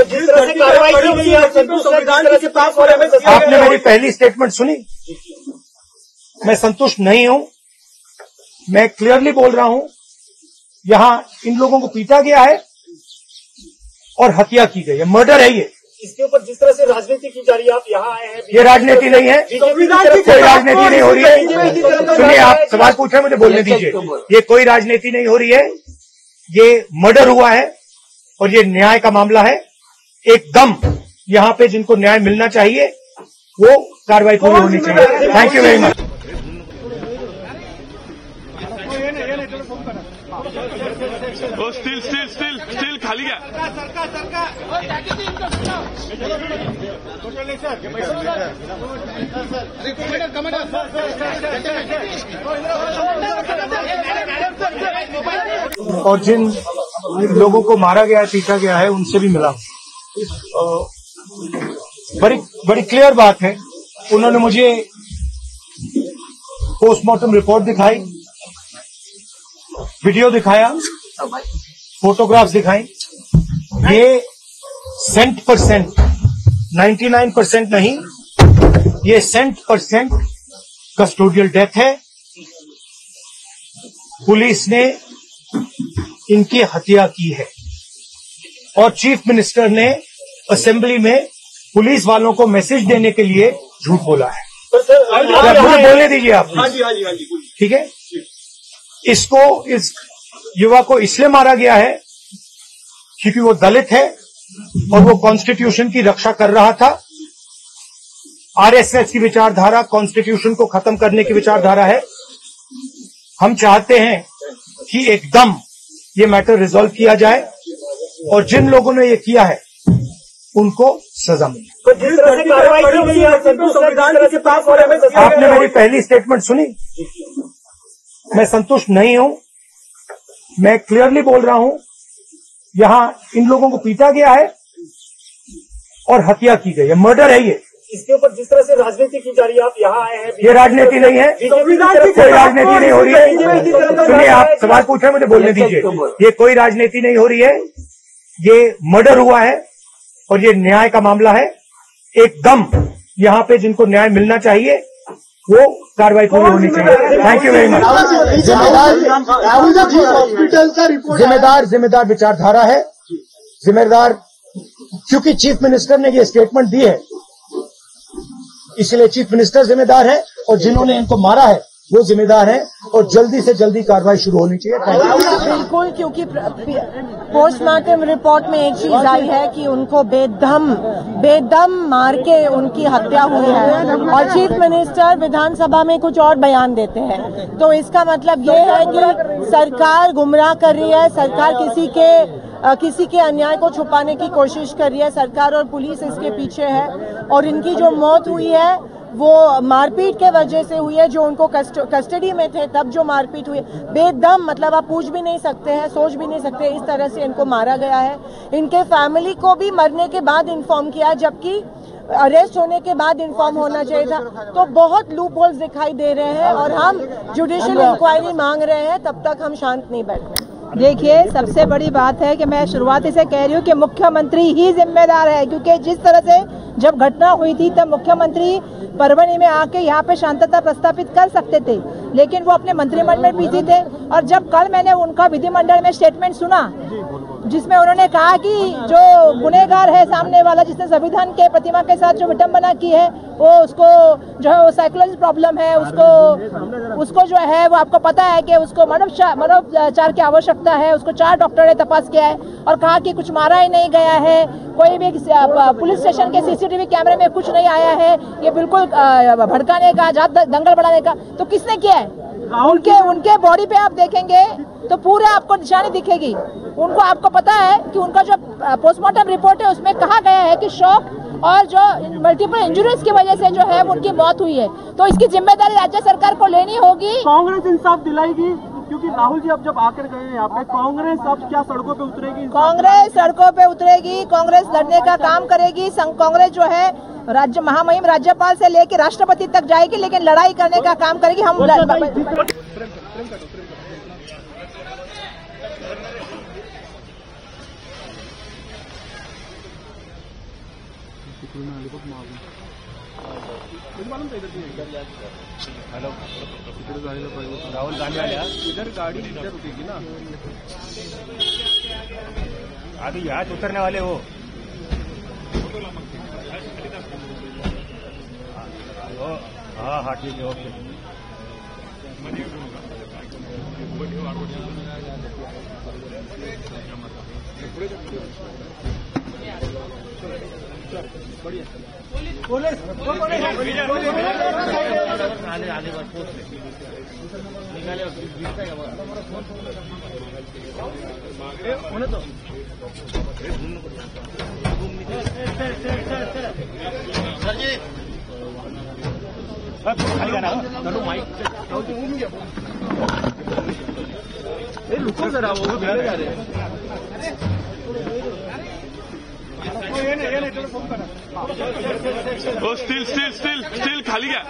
तो जिस तरह से कार्रवाई की गई है संविधान के पास और आपने मेरी पहली स्टेटमेंट सुनी। मैं संतुष्ट नहीं हूं। मैं क्लियरली बोल रहा हूं, यहां इन लोगों को पीटा गया है और हत्या की गई है, मर्डर है ये। इसके ऊपर जिस तरह से राजनीति की जा रही है, आप यहाँ आए हैं, ये राजनीति नहीं है, कोई राजनीति नहीं हो रही है। सुनिए, आप सवाल पूछे, मुझे बोलने दीजिए। ये कोई राजनीति नहीं हो रही है, ये मर्डर हुआ है और ये न्याय का मामला है। एकदम यहाँ पे जिनको न्याय मिलना चाहिए वो कार्रवाई पूरी होनी चाहिए। Thank you very much. Steel खाली गया। और जिन लोगों को मारा गया है, पीटा गया है, उनसे भी मिला। बड़ी क्लियर बात है। उन्होंने मुझे पोस्टमार्टम रिपोर्ट दिखाई, वीडियो दिखाया, फोटोग्राफ्स दिखाई। ये 100%, 99% नहीं, ये 100% कस्टोडियल डेथ है। पुलिस ने इनकी हत्या की है और चीफ मिनिस्टर ने असेंबली में पुलिस वालों को मैसेज देने के लिए झूठ बोला है। मुझे बोलने दीजिए आप। ठीक है, इस युवा को इसलिए मारा गया है क्योंकि वो दलित है और वो कॉन्स्टिट्यूशन की रक्षा कर रहा था। आरएसएस की विचारधारा कॉन्स्टिट्यूशन को खत्म करने की विचारधारा है। हम चाहते हैं कि एकदम ये मैटर रिजॉल्व किया जाए और जिन लोगों ने ये किया है उनको सजा मिले। तो जिस तरह से कार्रवाई की गई है संविधान के पास और आपने मेरी पहली स्टेटमेंट सुनी। मैं संतुष्ट नहीं हूं। मैं क्लियरली बोल रहा हूं, यहां इन लोगों को पीटा गया है और हत्या की गई है, मर्डर है ये। इसके ऊपर जिस तरह से राजनीति की जा रही है, आप यहाँ आए हैं, ये राजनीति नहीं है, कोई राजनीति नहीं हो रही है। सुनिए, आप सवाल पूछे, मुझे बोलने दीजिए। ये कोई राजनीति नहीं हो रही है, ये मर्डर हुआ है और ये न्याय का मामला है। एकदम यहाँ पे जिनको न्याय मिलना चाहिए वो कार्रवाई पूरी होनी चाहिए। Thank you very much. जिम्मेदार विचारधारा है, जिम्मेदार, क्योंकि चीफ मिनिस्टर ने ये स्टेटमेंट दी है इसलिए चीफ मिनिस्टर जिम्मेदार है और जिन्होंने इनको मारा है वो जिम्मेदार है और जल्दी से जल्दी कार्रवाई शुरू होनी चाहिए। बिल्कुल, क्योंकि पोस्टमार्टम रिपोर्ट में एक चीज आई है कि उनको बेदम मार के उनकी हत्या हुई है और चीफ मिनिस्टर विधानसभा में कुछ और बयान देते हैं। तो इसका मतलब ये है कि सरकार गुमराह कर रही है, सरकार किसी के अन्याय को छुपाने की कोशिश कर रही है। सरकार और पुलिस इसके पीछे है और इनकी जो मौत हुई है वो मारपीट के वजह से हुई है। जो उनको कस्टडी में थे तब जो मारपीट हुई, बेदम, मतलब आप पूछ भी नहीं सकते हैं, सोच भी नहीं सकते, इस तरह से इनको मारा गया है। इनके फैमिली को भी मरने के बाद इन्फॉर्म किया, जबकि अरेस्ट होने के बाद इन्फॉर्म होना चाहिए था। तो बहुत लूप होल्स दिखाई दे रहे हैं और हम जुडिशियल इंक्वायरी मांग रहे हैं, तब तक हम शांत नहीं बैठे। देखिए, सबसे बड़ी बात है कि मैं शुरुआती से कह रही हूँ कि मुख्यमंत्री ही जिम्मेदार है, क्योंकि जिस तरह से जब घटना हुई थी तब मुख्यमंत्री परभनी में आके यहाँ पे शांतता प्रस्तापित कर सकते थे, लेकिन वो अपने मंत्रिमंडल में बिजी थे। और जब कल मैंने उनका विधिमंडल में स्टेटमेंट सुना जिसमें उन्होंने कहा कि जो गुनहगार है सामने वाला, जिसने संविधान के प्रतिमा के साथ जो विडंबना की है, वो उसको जो है वो साइकोलॉजिकल प्रॉब्लम है, उसको जो है वो आपको पता है कि उसको मानवोपचार की आवश्यकता है। उसको 4 डॉक्टर ने तपास किया है और कहा कि कुछ मारा ही नहीं गया है, कोई भी पुलिस स्टेशन के सीसीटीवी कैमरे में कुछ नहीं आया है, ये बिल्कुल भड़काने का, दंगल बढ़ाने का। तो किसने किया है? उनके बॉडी पे आप देखेंगे तो पूरे आपको निशानी दिखेगी। उनको, आपको पता है कि उनका जो पोस्टमार्टम रिपोर्ट है उसमें कहा गया है कि शॉक और जो मल्टीपल इंजरीज की वजह से जो है उनकी मौत हुई है। तो इसकी जिम्मेदारी राज्य सरकार को लेनी होगी। कांग्रेस इंसाफ दिलाएगी, क्योंकि राहुल जी अब जब आकर गए हैं यहाँ पे, कांग्रेस अब क्या सड़कों पे उतरेगी? कांग्रेस सड़कों पे उतरेगी, कांग्रेस लड़ने का काम करेगी। कांग्रेस जो है राज्य महामहिम राज्यपाल से लेकर राष्ट्रपति तक जाएगी, लेकिन लड़ाई करने का काम करेगी। हम राहुल गांधी आया इधर गाड़ी इधर रुकेगी ना अभी यहाँ से उतरने वाले हो हाँ हाँ ठीक है ओके रुको जरा वो मेरे जा रहे स्टिल खाली गया